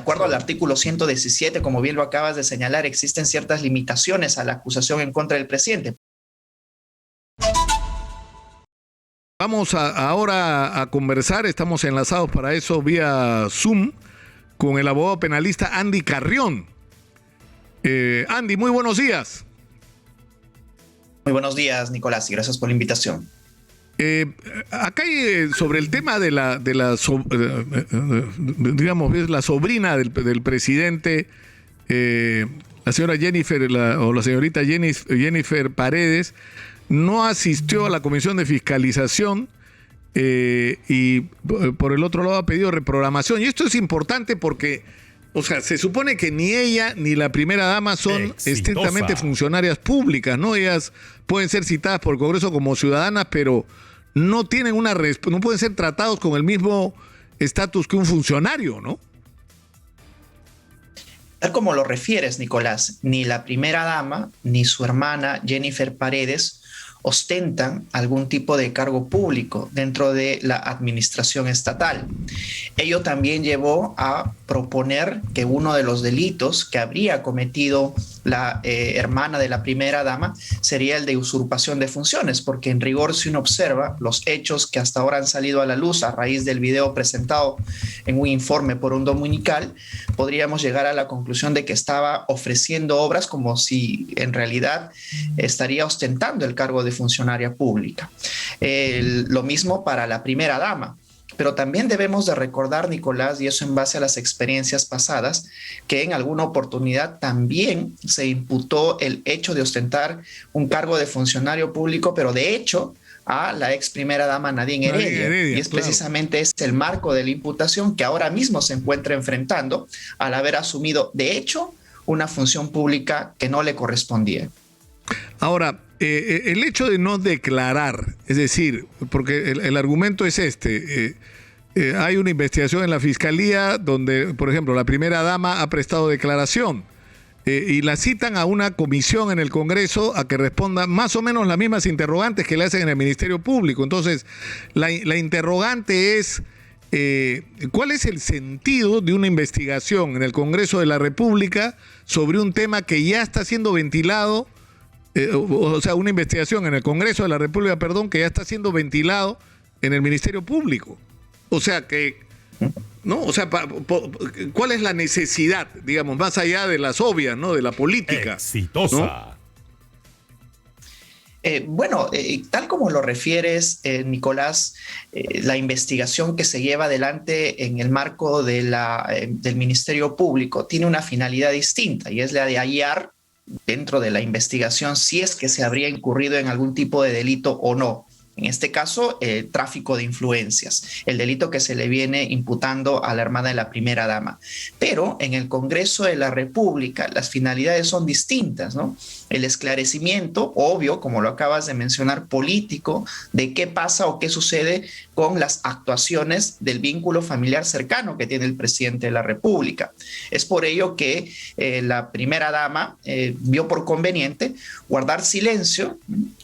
acuerdo al artículo 117, como bien lo acabas de señalar, existen ciertas limitaciones a la acusación en contra del presidente. Vamos ahora a conversar, estamos enlazados para eso vía Zoom con el abogado penalista Andy Carrión. Andy, muy buenos días. Muy buenos días, Nicolás, y gracias por la invitación. Acá hay, sobre el tema de digamos, es la sobrina del presidente, la señora Jennifer, o la señorita Jennifer Paredes, no asistió a la comisión de fiscalización y por el otro lado ha pedido reprogramación. Y esto es importante porque, o sea, se supone que ni ella ni la primera dama son estrictamente funcionarias públicas, ¿no? Ellas pueden ser citadas por el Congreso como ciudadanas, pero no tienen no pueden ser tratados con el mismo estatus que un funcionario, ¿no? Tal como lo refieres, Nicolás, ni la primera dama ni su hermana Jennifer Paredes ostentan algún tipo de cargo público dentro de la administración estatal. Ello también llevó a proponer que uno de los delitos que habría cometido la hermana de la primera dama sería el de usurpación de funciones, porque en rigor, si uno observa los hechos que hasta ahora han salido a la luz a raíz del video presentado en un informe por un dominical, podríamos llegar a la conclusión de que estaba ofreciendo obras como si en realidad estaría ostentando el cargo de funcionaria pública. Lo mismo para la primera dama. Pero también debemos de recordar, Nicolás, y eso en base a las experiencias pasadas, que en alguna oportunidad también se imputó el hecho de ostentar un cargo de funcionario público, pero de hecho a la ex primera dama Nadine Heredia, y es precisamente el marco de la imputación que ahora mismo se encuentra enfrentando al haber asumido, de hecho, una función pública que no le correspondía. Ahora, el hecho de no declarar, es decir, porque el argumento es hay una investigación en la Fiscalía donde, por ejemplo, la primera dama ha prestado declaración y la citan a una comisión en el Congreso a que responda más o menos las mismas interrogantes que le hacen en el Ministerio Público. Entonces, la interrogante es, ¿cuál es el sentido de una investigación en el Congreso de la República sobre un tema que ya está siendo ventilado? O sea, una investigación en el Congreso de la República, que ya está siendo ventilado en el Ministerio Público. O sea que, ¿no? O sea, ¿cuál es la necesidad, digamos, más allá de las obvias, ¿no? De la política. Exitosa. ¿No? Tal como lo refieres, Nicolás, la investigación que se lleva adelante en el marco de del Ministerio Público tiene una finalidad distinta y es la de hallar dentro de la investigación si es que se habría incurrido en algún tipo de delito o no. En este caso, tráfico de influencias, el delito que se le viene imputando a la hermana de la primera dama. Pero en el Congreso de la República las finalidades son distintas, ¿no? El esclarecimiento, obvio, como lo acabas de mencionar, político, de qué pasa o qué sucede con las actuaciones del vínculo familiar cercano que tiene el presidente de la República. Es por ello que la primera dama vio por conveniente guardar silencio,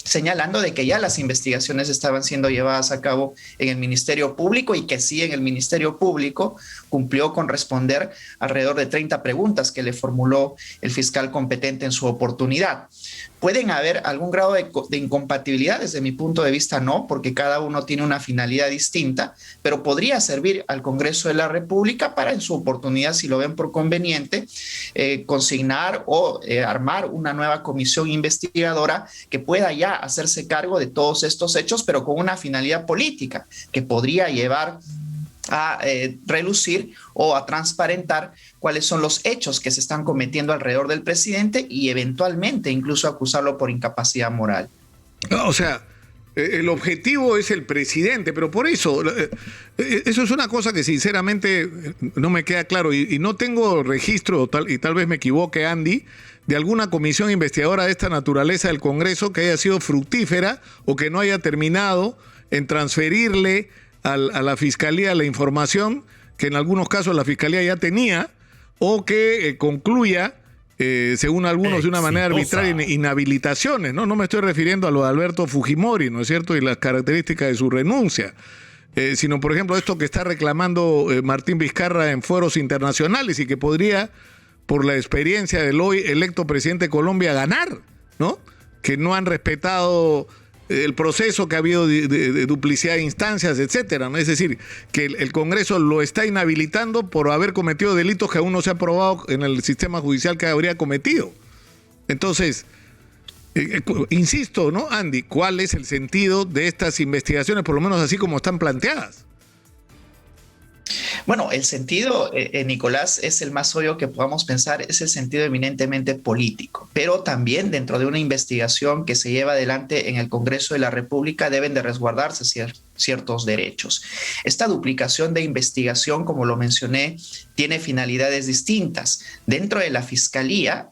señalando de que ya las investigaciones estaban siendo llevadas a cabo en el Ministerio Público y que sí, en el Ministerio Público cumplió con responder alrededor de 30 preguntas que le formuló el fiscal competente en su oportunidad. ¿Pueden haber algún grado de incompatibilidad? Desde mi punto de vista no, porque cada uno tiene una finalidad distinta, pero podría servir al Congreso de la República para en su oportunidad, si lo ven por conveniente, consignar o armar una nueva comisión investigadora que pueda ya hacerse cargo de todos estos hechos, pero con una finalidad política que podría llevar a relucir o a transparentar cuáles son los hechos que se están cometiendo alrededor del presidente y eventualmente incluso acusarlo por incapacidad moral. O sea, el objetivo es el presidente, pero por eso es una cosa que sinceramente no me queda claro y no tengo registro, y tal vez me equivoque, Andy, de alguna comisión investigadora de esta naturaleza del Congreso que haya sido fructífera o que no haya terminado en transferirle a la Fiscalía la información que en algunos casos la Fiscalía ya tenía o que concluya, según algunos, de una manera arbitraria, inhabilitaciones, ¿no? No me estoy refiriendo a lo de Alberto Fujimori, ¿no es cierto? Y las características de su renuncia. sino, por ejemplo, esto que está reclamando Martín Vizcarra en foros internacionales y que podría, por la experiencia del hoy electo presidente de Colombia, ganar, ¿no? Que no han respetado el proceso, que ha habido de duplicidad de instancias, etcétera, ¿no? Es decir, que el Congreso lo está inhabilitando por haber cometido delitos que aún no se ha probado en el sistema judicial que habría cometido. Entonces, insisto, ¿no, Andy? ¿Cuál es el sentido de estas investigaciones, por lo menos así como están planteadas? Bueno, el sentido, Nicolás, es el más obvio que podamos pensar, es el sentido eminentemente político, pero también dentro de una investigación que se lleva adelante en el Congreso de la República deben de resguardarse ciertos derechos. Esta duplicación de investigación, como lo mencioné, tiene finalidades distintas. Dentro de la Fiscalía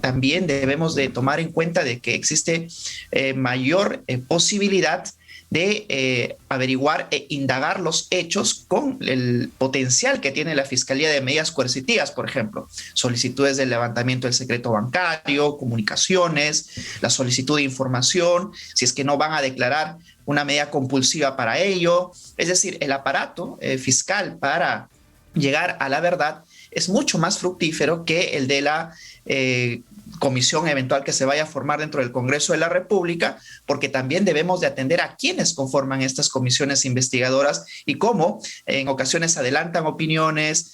también debemos de tomar en cuenta de que existe mayor posibilidad de averiguar e indagar los hechos con el potencial que tiene la Fiscalía de medidas coercitivas, por ejemplo, solicitudes de levantamiento del secreto bancario, comunicaciones, la solicitud de información, si es que no van a declarar una medida compulsiva para ello. Es decir, el aparato fiscal para llegar a la verdad es mucho más fructífero que el de la comisión eventual que se vaya a formar dentro del Congreso de la República, porque también debemos de atender a quienes conforman estas comisiones investigadoras y cómo en ocasiones adelantan opiniones,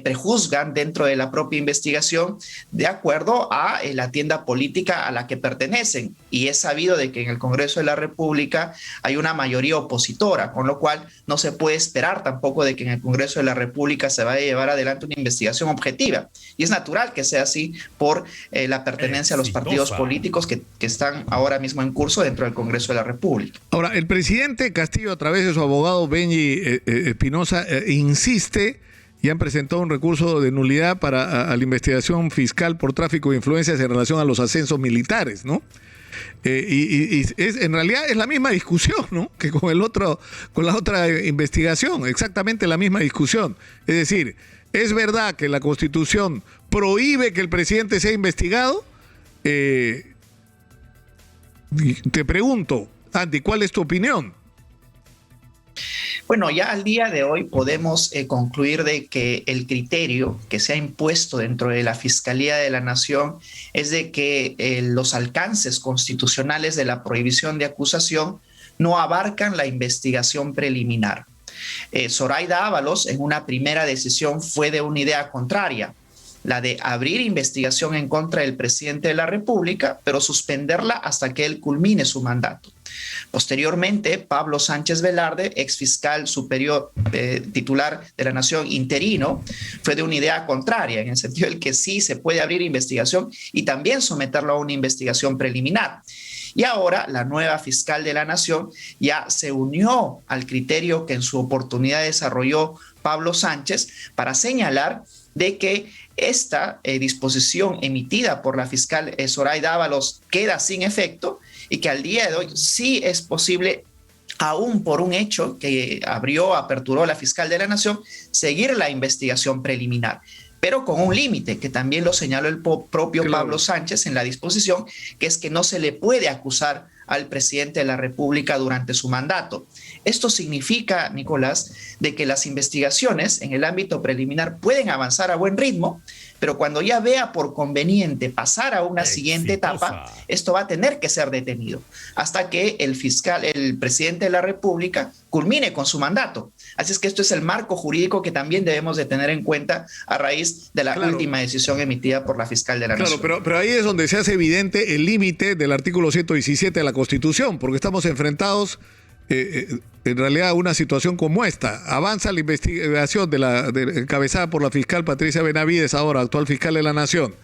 prejuzgan dentro de la propia investigación de acuerdo a la tienda política a la que pertenecen. Y es sabido de que en el Congreso de la República hay una mayoría opositora, con lo cual no se puede esperar tampoco de que en el Congreso de la República se vaya a llevar adelante una investigación objetiva. Y es natural que sea así por la pertenencia a los partidos políticos que están ahora mismo en curso dentro del Congreso de la República. Ahora, el presidente Castillo, a través de su abogado Benji Espinosa, insiste y han presentado un recurso de nulidad para a la investigación fiscal por tráfico de influencias en relación a los ascensos militares, ¿no? En realidad es la misma discusión, ¿no? Que con la otra investigación, exactamente la misma discusión. Es decir, ¿es verdad que la Constitución prohíbe que el presidente sea investigado? Te pregunto, Andy, ¿cuál es tu opinión? Bueno, ya al día de hoy podemos concluir de que el criterio que se ha impuesto dentro de la Fiscalía de la Nación es de que los alcances constitucionales de la prohibición de acusación no abarcan la investigación preliminar. Zoraida Ábalos, en una primera decisión, fue de una idea contraria, la de abrir investigación en contra del presidente de la República, pero suspenderla hasta que él culmine su mandato. Posteriormente, Pablo Sánchez Velarde, exfiscal superior titular de la Nación interino, fue de una idea contraria, en el sentido de que sí se puede abrir investigación y también someterlo a una investigación preliminar. Y ahora la nueva fiscal de la Nación ya se unió al criterio que en su oportunidad desarrolló Pablo Sánchez para señalar de que esta disposición emitida por la fiscal Zoraida Ábalos queda sin efecto y que al día de hoy sí es posible, aún por un hecho que aperturó la fiscal de la Nación, seguir la investigación preliminar, pero con un límite que también lo señaló el propio Pablo Sánchez en la disposición, que es que no se le puede acusar al presidente de la República durante su mandato. Esto significa, Nicolás, de que las investigaciones en el ámbito preliminar pueden avanzar a buen ritmo, pero cuando ya vea por conveniente pasar a una siguiente etapa, esto va a tener que ser detenido hasta que el presidente de la República culmine con su mandato. Así es que esto es el marco jurídico que también debemos de tener en cuenta a raíz de la última decisión emitida por la fiscal de la Nación. Pero ahí es donde se hace evidente el límite del artículo 117 de la Constitución, porque estamos enfrentados en realidad a una situación como esta. Avanza la investigación encabezada por la fiscal Patricia Benavides, ahora actual fiscal de la Nación,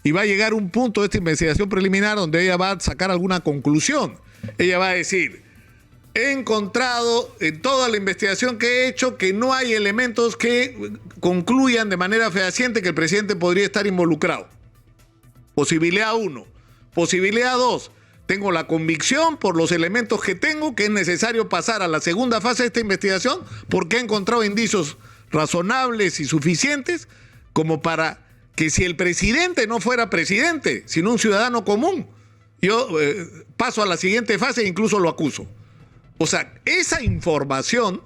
y va a llegar un punto de esta investigación preliminar donde ella va a sacar alguna conclusión. Ella va a decir: he encontrado en toda la investigación que he hecho que no hay elementos que concluyan de manera fehaciente que el presidente podría estar involucrado. Posibilidad 1. Posibilidad 2. Tengo la convicción por los elementos que tengo que es necesario pasar a la segunda fase de esta investigación porque he encontrado indicios razonables y suficientes como para que si el presidente no fuera presidente, sino un ciudadano común, yo paso a la siguiente fase e incluso lo acuso. O sea, esa información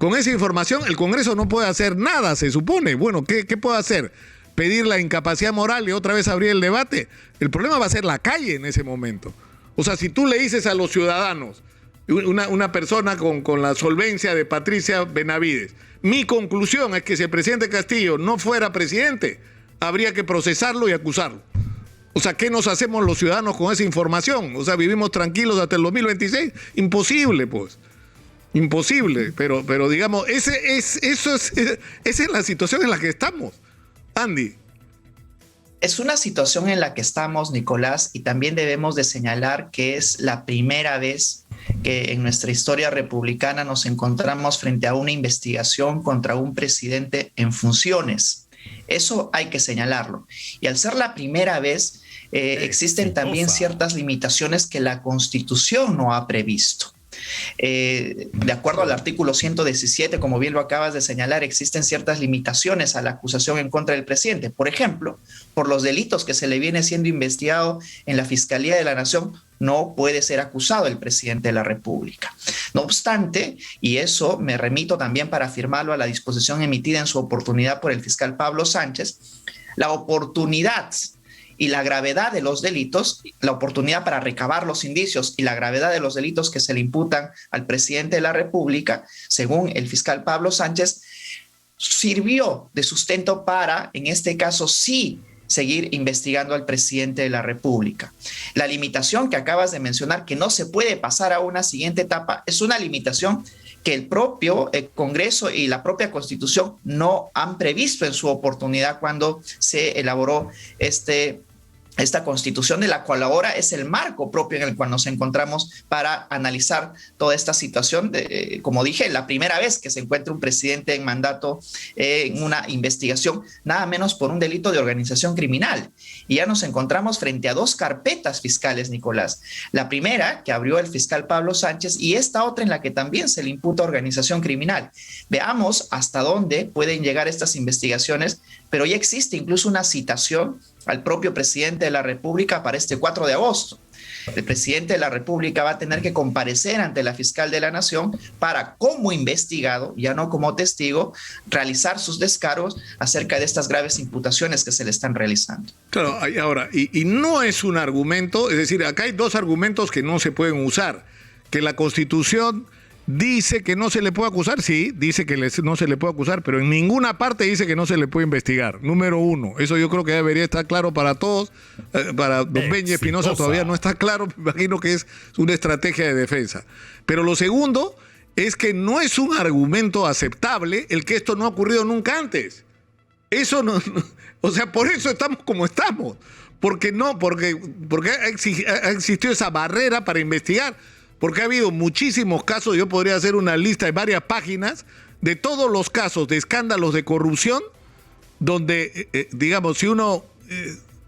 Con esa información el Congreso no puede hacer nada, se supone. Bueno, ¿qué puede hacer? ¿Pedir la incapacidad moral y otra vez abrir el debate? El problema va a ser la calle en ese momento. O sea, si tú le dices a los ciudadanos, una persona con la solvencia de Patricia Benavides, mi conclusión es que si el presidente Castillo no fuera presidente, habría que procesarlo y acusarlo. O sea, ¿qué nos hacemos los ciudadanos con esa información? O sea, ¿vivimos tranquilos hasta el 2026? Imposible, pues. Imposible. Pero digamos, esa es la situación en la que estamos. Andy. Es una situación en la que estamos, Nicolás, y también debemos de señalar que es la primera vez que en nuestra historia republicana nos encontramos frente a una investigación contra un presidente en funciones. Eso hay que señalarlo. Y al ser la primera vez, existen también ciertas limitaciones que la Constitución no ha previsto. De acuerdo al artículo 117, como bien lo acabas de señalar, existen ciertas limitaciones a la acusación en contra del presidente. Por ejemplo, por los delitos que se le viene siendo investigado en la Fiscalía de la Nación, no puede ser acusado el presidente de la República. No obstante, y eso me remito también para afirmarlo a la disposición emitida en su oportunidad por el fiscal Pablo Sánchez, la oportunidad y la gravedad de los delitos, la oportunidad para recabar los indicios y la gravedad de los delitos que se le imputan al presidente de la República, según el fiscal Pablo Sánchez, sirvió de sustento para, en este caso, sí seguir investigando al presidente de la República. La limitación que acabas de mencionar, que no se puede pasar a una siguiente etapa, es una limitación que el propio Congreso y la propia Constitución no han previsto en su oportunidad cuando se elaboró esta Constitución, de la cual ahora es el marco propio en el cual nos encontramos para analizar toda esta situación. Como dije, la primera vez que se encuentra un presidente en mandato en una investigación, nada menos por un delito de organización criminal. Y ya nos encontramos frente a dos carpetas fiscales, Nicolás. La primera, que abrió el fiscal Pablo Sánchez, y esta otra en la que también se le imputa organización criminal. Veamos hasta dónde pueden llegar estas investigaciones, pero ya existe incluso una citación al propio presidente de la República para este 4 de agosto. El presidente de la República va a tener que comparecer ante la fiscal de la Nación para, como investigado, ya no como testigo, realizar sus descargos acerca de estas graves imputaciones que se le están realizando. Claro, ahora, y no es un argumento, es decir, acá hay dos argumentos que no se pueden usar, que la Constitución dice que no se le puede acusar, sí, dice que no se le puede acusar, pero en ninguna parte dice que no se le puede investigar. Número uno, eso yo creo que debería estar claro para todos. Para don Benji Espinosa todavía no está claro, me imagino que es una estrategia de defensa. Pero lo segundo es que no es un argumento aceptable el que esto no ha ocurrido nunca antes. Eso no, o sea, por eso estamos como estamos. Porque ha existido esa barrera para investigar. Porque ha habido muchísimos casos, yo podría hacer una lista de varias páginas de todos los casos de escándalos de corrupción, donde, digamos, si uno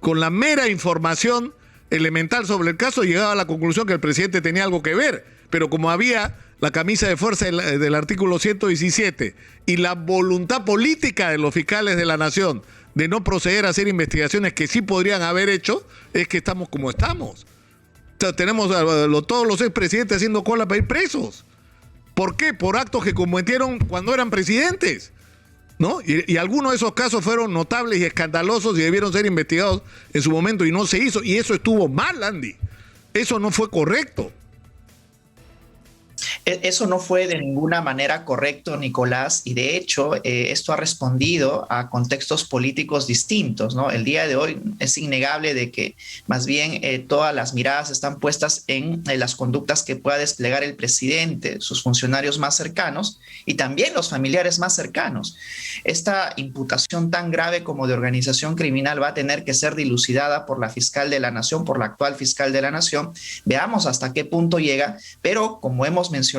con la mera información elemental sobre el caso llegaba a la conclusión que el presidente tenía algo que ver, pero como había la camisa de fuerza del artículo 117 y la voluntad política de los fiscales de la Nación de no proceder a hacer investigaciones que sí podrían haber hecho, es que estamos como estamos. O sea, tenemos todos los expresidentes haciendo cola para ir presos. ¿Por qué? Por actos que cometieron cuando eran presidentes, ¿no? Y algunos de esos casos fueron notables y escandalosos y debieron ser investigados en su momento y no se hizo. Y eso estuvo mal, Andy. Eso no fue correcto. Eso no fue de ninguna manera correcto, Nicolás, y de hecho esto ha respondido a contextos políticos distintos, ¿no? El día de hoy es innegable de que más bien todas las miradas están puestas en las conductas que pueda desplegar el presidente, sus funcionarios más cercanos y también los familiares más cercanos. Esta imputación tan grave como de organización criminal va a tener que ser dilucidada por la fiscal de la Nación, por la actual fiscal de la Nación. Veamos hasta qué punto llega, pero como hemos mencionado,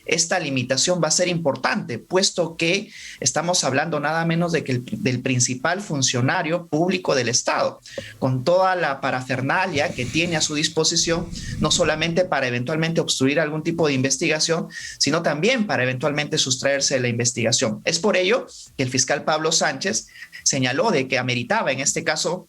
esta limitación va a ser importante, puesto que estamos hablando nada menos de que del principal funcionario público del Estado, con toda la parafernalia que tiene a su disposición, no solamente para eventualmente obstruir algún tipo de investigación, sino también para eventualmente sustraerse de la investigación. Es por ello que el fiscal Pablo Sánchez señaló de que ameritaba en este caso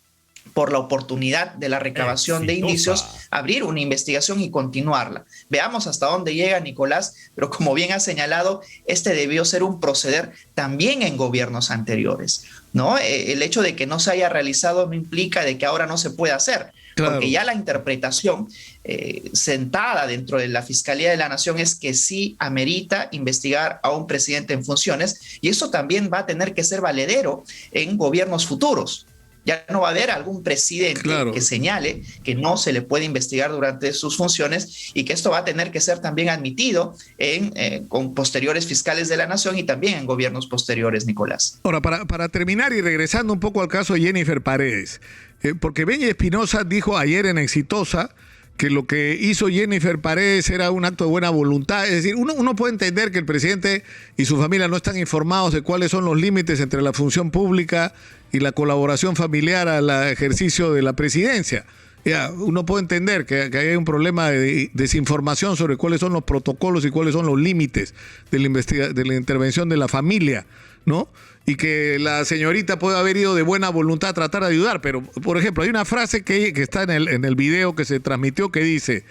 por la oportunidad de la recabación de indicios, abrir una investigación y continuarla. Veamos hasta dónde llega Nicolás, pero como bien ha señalado, este debió ser un proceder también en gobiernos anteriores, ¿no? El hecho de que no se haya realizado no implica de que ahora no se pueda hacer, claro, porque ya la interpretación sentada dentro de la Fiscalía de la Nación es que sí amerita investigar a un presidente en funciones, y eso también va a tener que ser valedero en gobiernos futuros. Ya no va a haber algún presidente, claro, que señale que no se le puede investigar durante sus funciones, y que esto va a tener que ser también admitido con posteriores fiscales de la Nación y también en gobiernos posteriores, Nicolás. Ahora, para terminar y regresando un poco al caso de Jennifer Paredes, porque Benny Espinosa dijo ayer en Exitosa que lo que hizo Jennifer Paredes era un acto de buena voluntad. Es decir, uno puede entender que el presidente y su familia no están informados de cuáles son los límites entre la función pública y la colaboración familiar al ejercicio de la presidencia. Ya, uno puede entender que hay un problema de desinformación sobre cuáles son los protocolos y cuáles son los límites de la intervención de la familia, ¿no? Y que la señorita puede haber ido de buena voluntad a tratar de ayudar, pero, por ejemplo, hay una frase que está en el video que se transmitió que dice: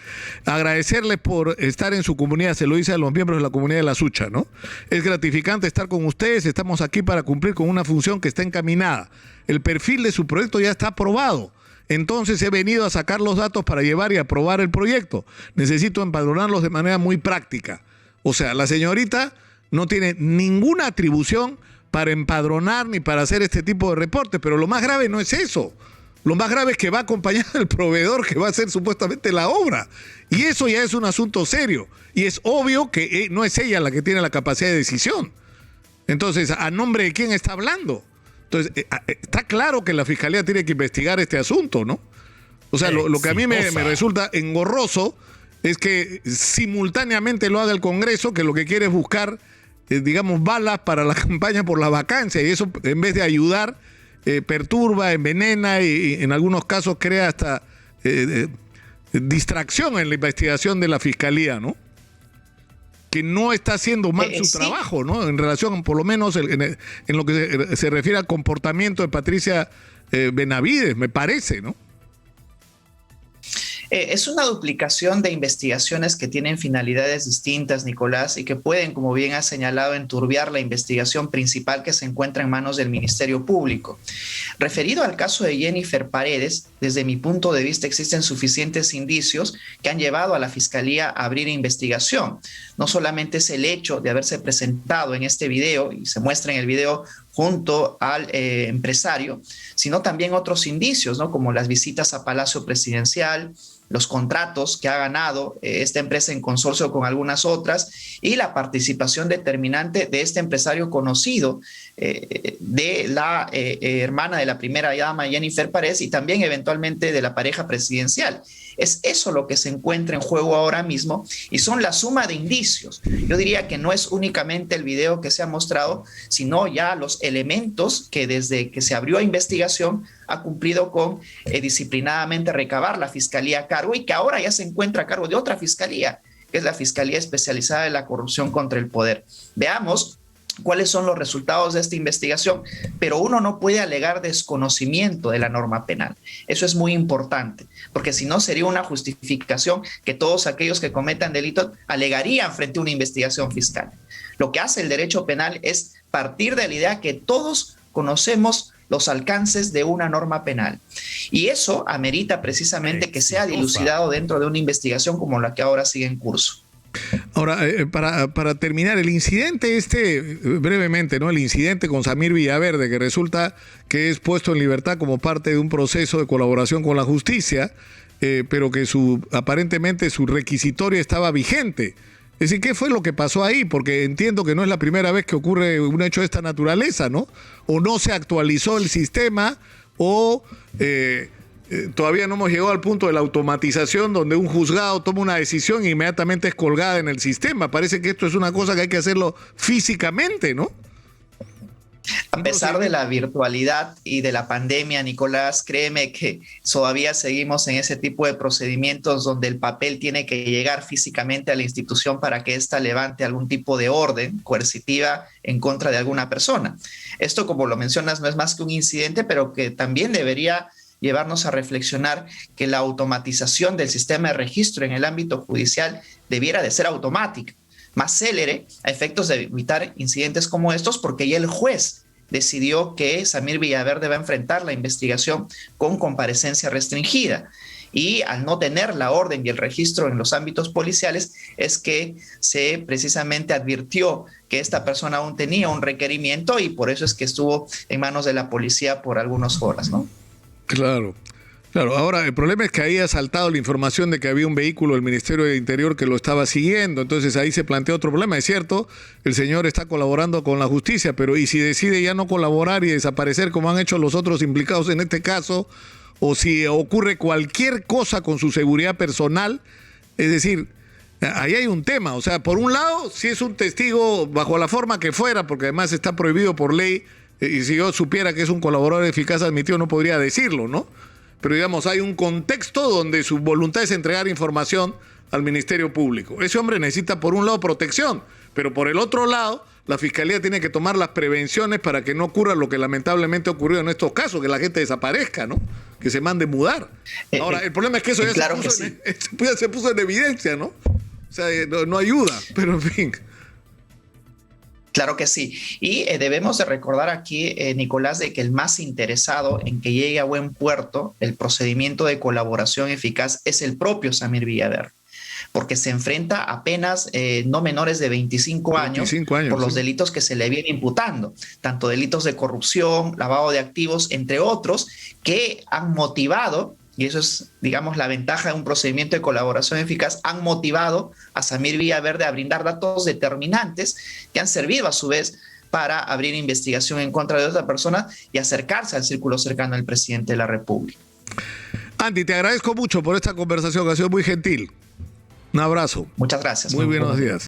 agradecerles por estar en su comunidad, se lo dice a los miembros de la comunidad de La Sucha, ¿no? Es gratificante estar con ustedes, estamos aquí para cumplir con una función que está encaminada. El perfil de su proyecto ya está aprobado. Entonces he venido a sacar los datos para llevar y aprobar el proyecto. Necesito empadronarlos de manera muy práctica. O sea, la señorita no tiene ninguna atribución para empadronar ni para hacer este tipo de reportes, pero lo más grave no es eso. Lo más grave es que va acompañado del proveedor que va a hacer supuestamente la obra. Y eso ya es un asunto serio. Y es obvio que no es ella la que tiene la capacidad de decisión. Entonces, ¿a nombre de quién está hablando? Entonces, está claro que la Fiscalía tiene que investigar este asunto, ¿no? O sea, lo que a mí me resulta engorroso es que simultáneamente lo haga el Congreso, que lo que quiere es buscar, digamos, balas para la campaña por la vacancia, y eso, en vez de ayudar, perturba, envenena y en algunos casos crea hasta distracción en la investigación de la Fiscalía, ¿no? Que no está haciendo mal su trabajo, ¿no? En relación, por lo menos, en lo que se refiere al comportamiento de Patricia Benavides, me parece, ¿no? Es una duplicación de investigaciones que tienen finalidades distintas, Nicolás, y que pueden, como bien has señalado, enturbiar la investigación principal que se encuentra en manos del Ministerio Público. Referido al caso de Jennifer Paredes, desde mi punto de vista existen suficientes indicios que han llevado a la Fiscalía a abrir investigación. No solamente es el hecho de haberse presentado en este video, y se muestra en el video junto al empresario, sino también otros indicios, ¿no? Como las visitas a Palacio Presidencial, los contratos que ha ganado esta empresa en consorcio con algunas otras, y la participación determinante de este empresario conocido, de la hermana de la primera dama, Jennifer Paredes, y también eventualmente de la pareja presidencial. Es eso lo que se encuentra en juego ahora mismo, y son la suma de indicios. Yo diría que no es únicamente el video que se ha mostrado, sino ya los elementos que desde que se abrió a investigación ha cumplido con disciplinadamente recabar la Fiscalía a cargo, y que ahora ya se encuentra a cargo de otra fiscalía, que es la Fiscalía Especializada en la Corrupción contra el Poder. Veamos cuáles son los resultados de esta investigación, pero uno no puede alegar desconocimiento de la norma penal. Eso es muy importante, porque si no sería una justificación que todos aquellos que cometan delitos alegarían frente a una investigación fiscal. Lo que hace el derecho penal es partir de la idea que todos conocemos los alcances de una norma penal, y eso amerita precisamente que sea dilucidado dentro de una investigación como la que ahora sigue en curso. Ahora, para terminar, el incidente brevemente, ¿no? El incidente con Samir Villaverde, que resulta que es puesto en libertad como parte de un proceso de colaboración con la justicia, pero que aparentemente su requisitoria estaba vigente. Es decir, ¿qué fue lo que pasó ahí? Porque entiendo que no es la primera vez que ocurre un hecho de esta naturaleza, ¿no? O no se actualizó el sistema, o todavía no hemos llegado al punto de la automatización donde un juzgado toma una decisión e inmediatamente es colgada en el sistema. Parece que esto es una cosa que hay que hacerlo físicamente, ¿no? A pesar de la virtualidad y de la pandemia, Nicolás, créeme que todavía seguimos en ese tipo de procedimientos donde el papel tiene que llegar físicamente a la institución para que ésta levante algún tipo de orden coercitiva en contra de alguna persona. Esto, como lo mencionas, no es más que un incidente, pero que también debería llevarnos a reflexionar que la automatización del sistema de registro en el ámbito judicial debiera de ser automática, más célere, a efectos de evitar incidentes como estos, porque ya el juez decidió que Samir Villaverde va a enfrentar la investigación con comparecencia restringida. Y al no tener la orden y el registro en los ámbitos policiales, es que se precisamente advirtió que esta persona aún tenía un requerimiento y por eso es que estuvo en manos de la policía por algunas horas, ¿no? Claro. Claro, ahora el problema es que ahí ha saltado la información de que había un vehículo del Ministerio del Interior que lo estaba siguiendo, entonces ahí se plantea otro problema. Es cierto, el señor está colaborando con la justicia, pero ¿y si decide ya no colaborar y desaparecer como han hecho los otros implicados en este caso? O si ocurre cualquier cosa con su seguridad personal, es decir, ahí hay un tema. O sea, por un lado, si es un testigo bajo la forma que fuera, porque además está prohibido por ley, y si yo supiera que es un colaborador eficaz admitido no podría decirlo, ¿no? Pero digamos, hay un contexto donde su voluntad es entregar información al Ministerio Público. Ese hombre necesita, por un lado, protección, pero por el otro lado, la Fiscalía tiene que tomar las prevenciones para que no ocurra lo que lamentablemente ha ocurrido en estos casos, que la gente desaparezca, ¿no? Que se mande mudar. Ahora, el problema es que eso ya claro se puso en evidencia, ¿no? O sea, no ayuda, pero en fin. Claro que sí. Y debemos de recordar aquí, Nicolás, de que el más interesado en que llegue a buen puerto el procedimiento de colaboración eficaz es el propio Samir Villaverde, porque se enfrenta a penas no menores de 25 años por los delitos que se le viene imputando, tanto delitos de corrupción, lavado de activos, entre otros, que han motivado, y eso es, digamos, la ventaja de un procedimiento de colaboración eficaz, han motivado a Samir Villaverde a brindar datos determinantes que han servido a su vez para abrir investigación en contra de otra persona y acercarse al círculo cercano del presidente de la República. Andy, te agradezco mucho por esta conversación, que ha sido muy gentil. Un abrazo. Muchas gracias. Muy buenos días.